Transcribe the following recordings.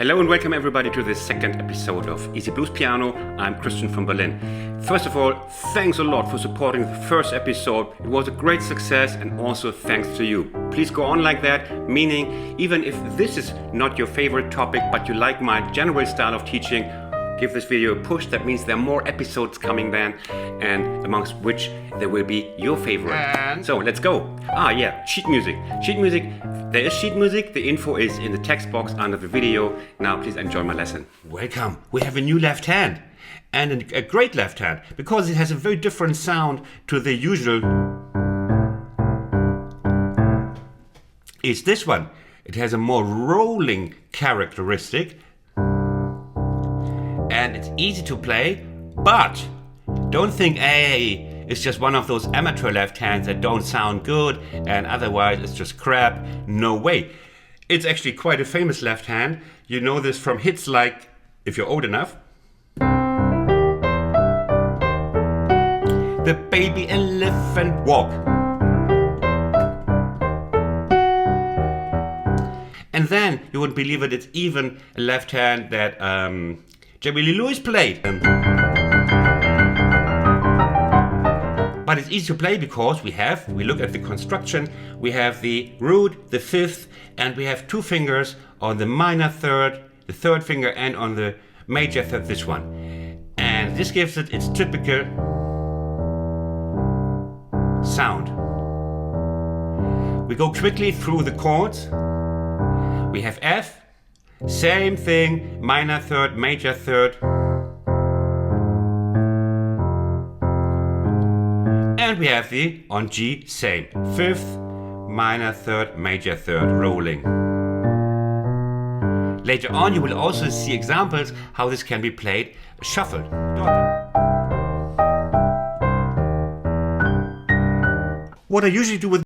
Hello and welcome everybody to this second episode of Easy Blues Piano. I'm Christian from Berlin. First of all, thanks a lot for supporting the first episode. It was a great success and also thanks to you. Please go on like that, meaning even if this is not your favorite topic but you like my general style of teaching, give this video a push. That means there are more episodes coming then, and amongst which there will be your favorite. So let's go. Sheet music. Sheet music. There is sheet music. The info is in the text box under the video. Now please enjoy my lesson. Welcome. We have a new left hand, and a great left hand, because it has a very different sound to the usual. It's this one. It has a more rolling characteristic. And it's easy to play, but don't think, hey, it's just one of those amateur left hands that don't sound good and otherwise it's just crap. No way. It's actually quite a famous left hand. You know this from hits like, if you're old enough, The Baby Elephant Walk. And then, you wouldn't believe it, it's even a left hand that Jerry Lee Lewis played. But it's easy to play because we look at the construction, we have the root, the fifth, and we have two fingers on the minor third, the third finger, and on the major third, this one. And this gives it its typical sound. We go quickly through the chords. We have F, same thing, minor third, major third. And we have the, on G, same, fifth, minor third, major third, rolling. Later on you will also see examples how this can be played shuffled. What I usually do with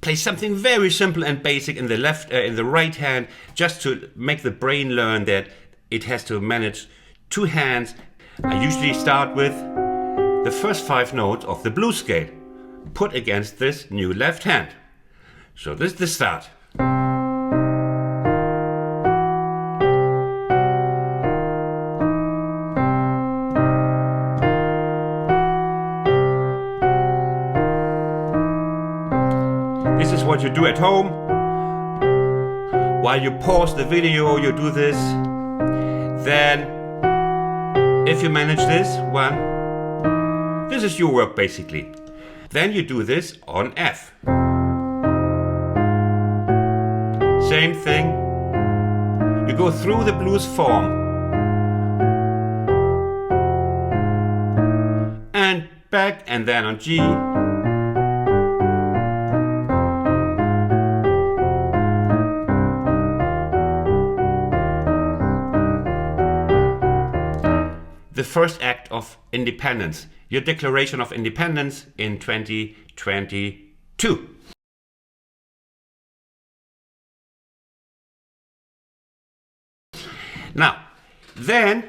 play something very simple and basic in the right hand, just to make the brain learn that it has to manage two hands. I usually start with the first 5 notes of the blues scale put against this new left hand. So this is the start. This is what you do at home. While you pause the video, you do this. Then, if you manage this one, this is your work basically. Then you do this on F. Same thing. You go through the blues form. And back, and then on G. The first act of independence, your Declaration of Independence in 2022. Now, then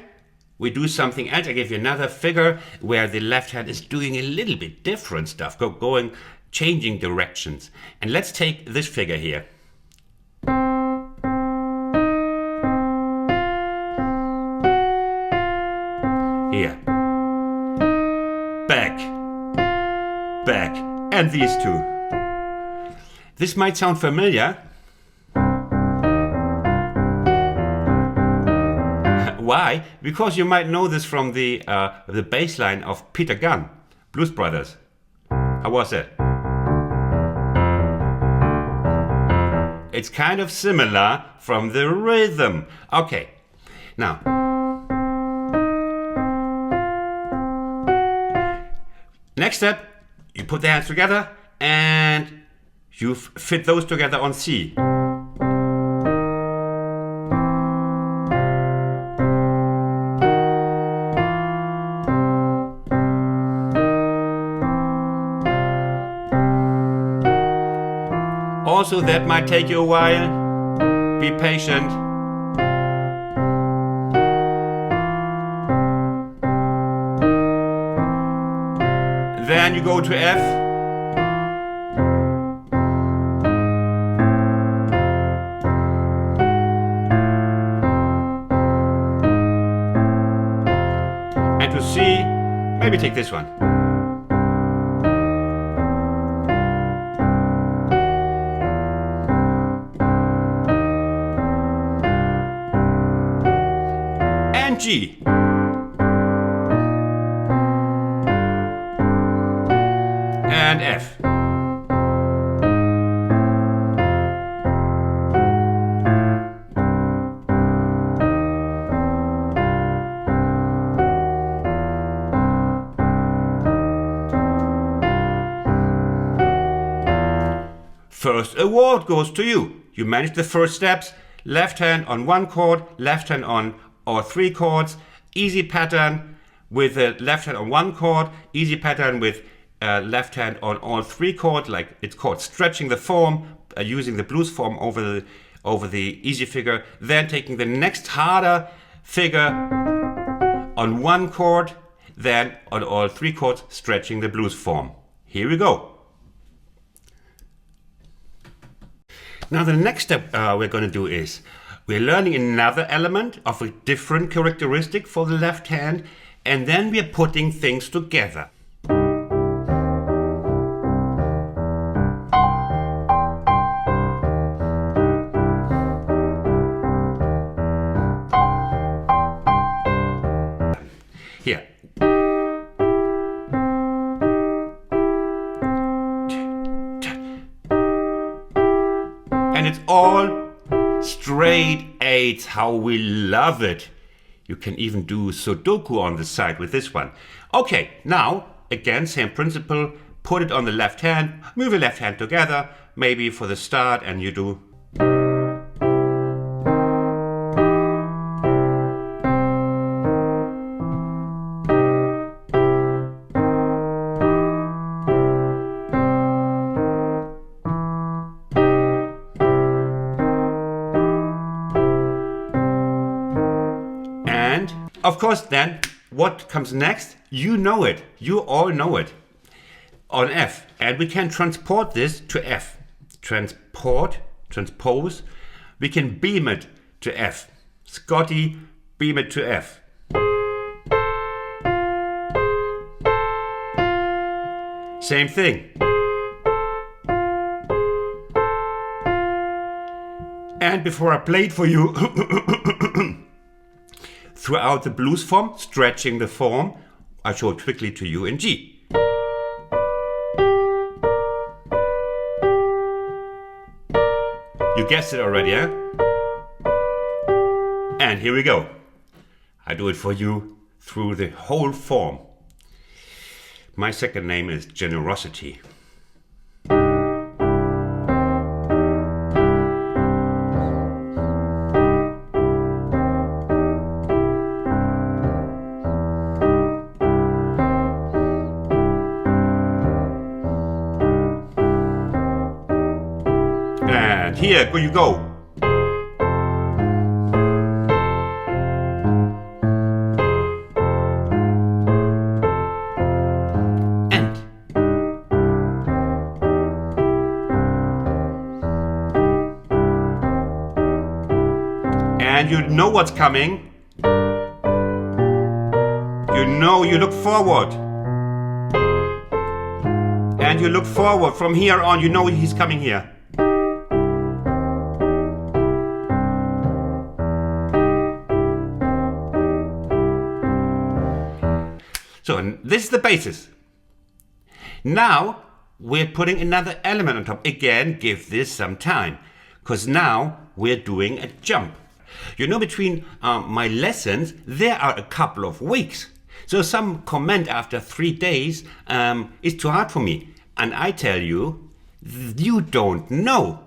we do something else. I give you another figure where the left hand is doing a little bit different stuff, changing directions. And let's take this figure here. Here. Back, back, and these two. This might sound familiar. Why? Because you might know this from the bass line of Peter Gunn, Blues Brothers. How was it? It's kind of similar from the rhythm. Okay, now. Next step, you put the hands together and you fit those together on C. Also, that might take you a while. Be patient. Then you go to F. Maybe take this one. And G. And F. First award goes to you. You managed the first steps. Left hand on one chord, left hand on all three chords. Easy pattern with the left hand on one chord. Easy pattern with left hand on all three chords. Like it's called stretching the form, using the blues form over the easy figure. Then taking the next harder figure on one chord. Then on all three chords, stretching the blues form. Here we go. Now the next step we're going to do is we're learning another element of a different characteristic for the left hand, and then we're putting things together. Here. And it's all straight eights, how we love it. You can even do Sudoku on the side with this one. Okay, now, again, same principle. Put it on the left hand, move your left hand together, maybe for the start, and you do. Of course, then, what comes next? You know it. You all know it. On F. And we can transport this to F. Transpose. We can beam it to F. Scotty, beam it to F. Same thing. And before I play it for you, throughout the blues form, stretching the form, I show it quickly to you in G. You guessed it already, eh? And here we go. I do it for you through the whole form. My second name is Generosity. Here you go. And you know what's coming. You know, you look forward. And you look forward from here on, you know he's coming here. So this is the basis. Now we're putting another element on top. Again, give this some time, because now we're doing a jump. You know, between my lessons, there are a couple of weeks. So some comment after 3 days is too hard for me. And I tell you, you don't know.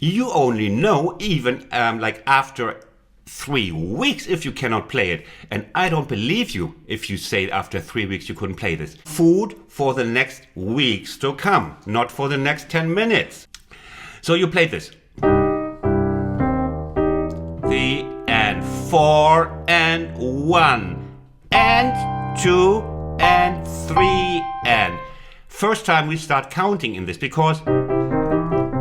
You only know even like after 3 weeks if you cannot play it. And I don't believe you if you say after 3 weeks you couldn't play this. Food for the next weeks to come, not for the next 10 minutes. So you play this. The and 4 and 1 and 2 and 3 and. First time we start counting in this because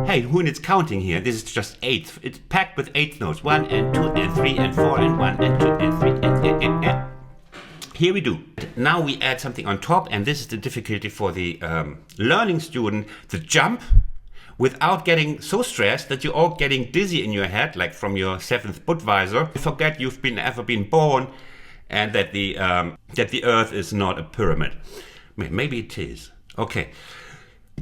hey, who needs counting here? This is just eighths. It's packed with eighth notes. 1 and 2 and 3 and 4 and 1 and 2 and 3 and. here we do. Now we add something on top, and this is the difficulty for the learning student, the jump, without getting so stressed that you're all getting dizzy in your head, like from your 7th Budweiser. You forget you've ever been born, and that the Earth is not a pyramid. Maybe it is. Okay.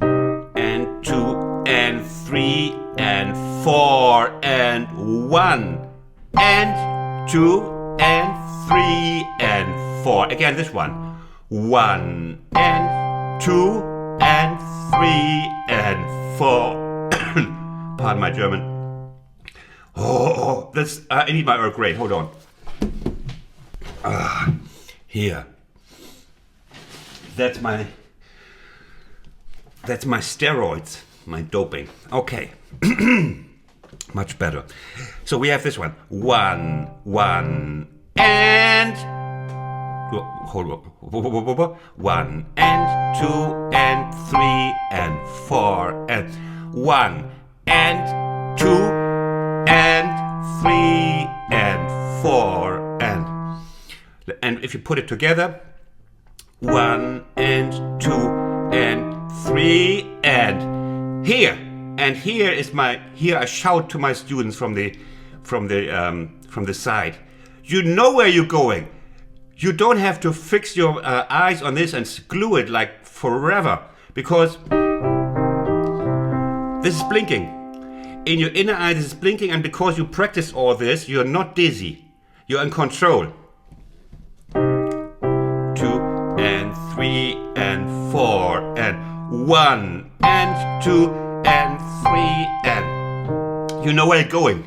And 2 and 3 and 4 and 1 and 2 and 3 and 4. Again, this one. 1 and 2 and 3 and 4. Pardon my German. Oh, that's. I need my Earl Grey. Hold on. Here. That's my steroids, my doping. Okay. Much better. So we have this one. 1, 1, and... Hold on. 1, and 2, and 3, and 4, and 1, and 2, and 3, and 4, and if you put it together, 1, and 2, and 3, and here. And here is here I shout to my students from the side. You know where you're going. You don't have to fix your eyes on this and glue it like forever, because this is blinking. In your inner eye, this is blinking, and because you practice all this, you're not dizzy. You're in control. 2 and 3 and 4 and 1 and 2 and 3 and you know where you're going.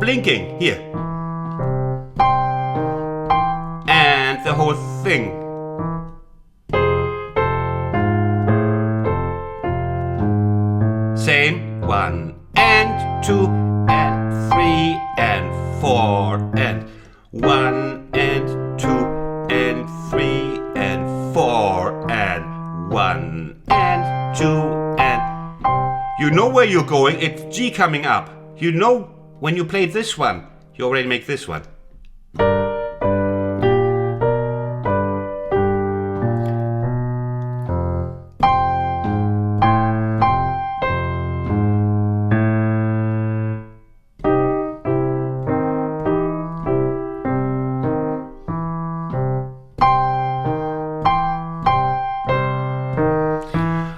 Blinking here. And the whole thing. Same. 1 and 2 and 3 and 4 and 1 and 2 and 3 and 4 and 1 and 2 and... You know where you're going. It's G coming up. You know when you play this one, you already make this one.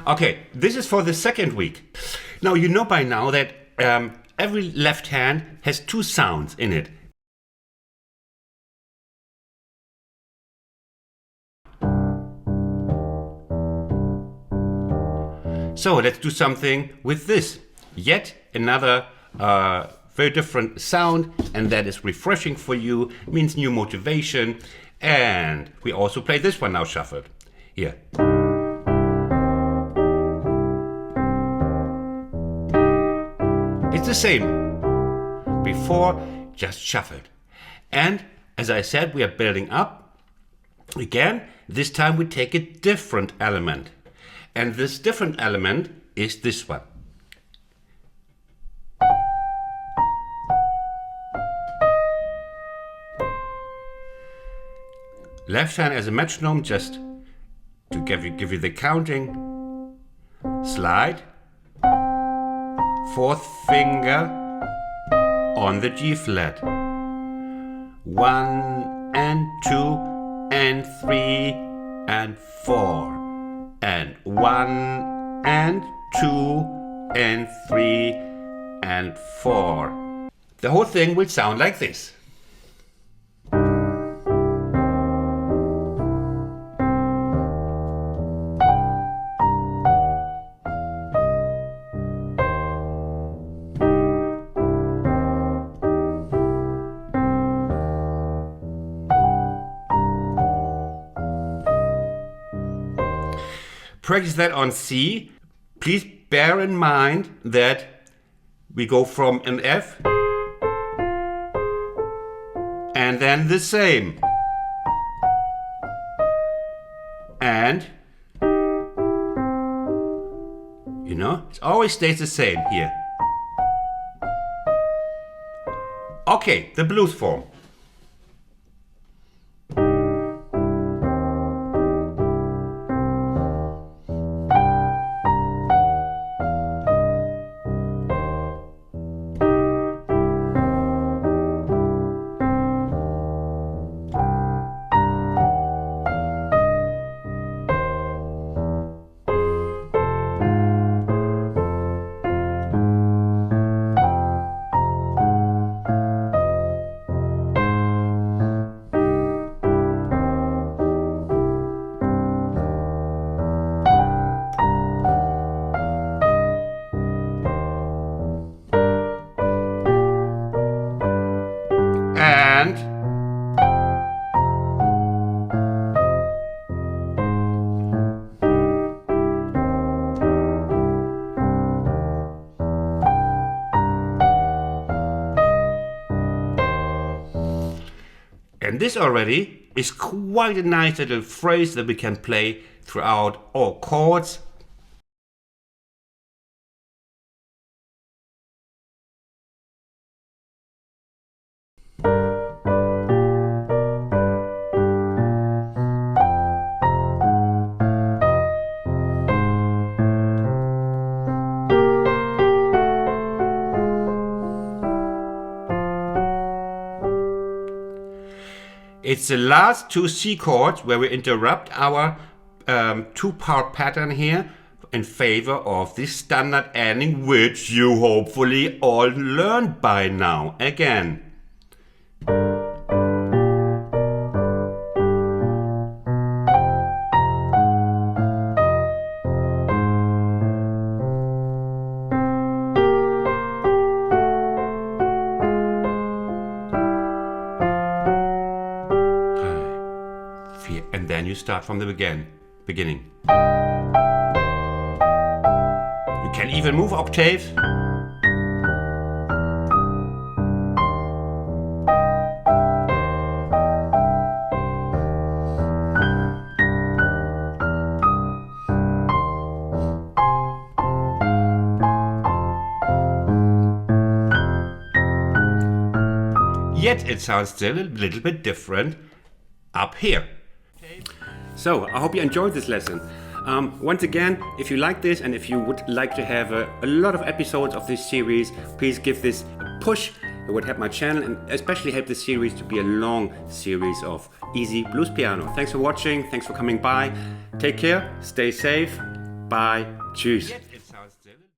Okay, this is for the second week. Now, you know by now that every left hand has 2 sounds in it. So let's do something with this. Yet another very different sound, and that is refreshing for you, means new motivation. And we also play this one now shuffled. Here. It's the same. Before, just shuffled. And as I said, we are building up. Again, this time we take a different element. And this different element is this one. Left hand as a metronome, just to give you the counting. Slide. 4th finger on the G flat. 1 and 2 and 3 and 4 and 1 and 2 and 3 and 4. The whole thing will sound like this. Practice that on C. Please bear in mind that we go from an F and then the same. And, you know, it always stays the same here. Okay, the blues form. And this already is quite a nice little phrase that we can play throughout all chords. It's the last two C chords where we interrupt our two-part pattern here in favor of this standard ending, which you hopefully all learned by now. Again. And then you start from the beginning. You can even move octaves. Yet it sounds still a little bit different up here. So, I hope you enjoyed this lesson. Once again, if you like this and if you would like to have a lot of episodes of this series, please give this a push. It would help my channel and especially help this series to be a long series of easy blues piano. Thanks for watching. Thanks for coming by. Take care. Stay safe. Bye. Tschüss.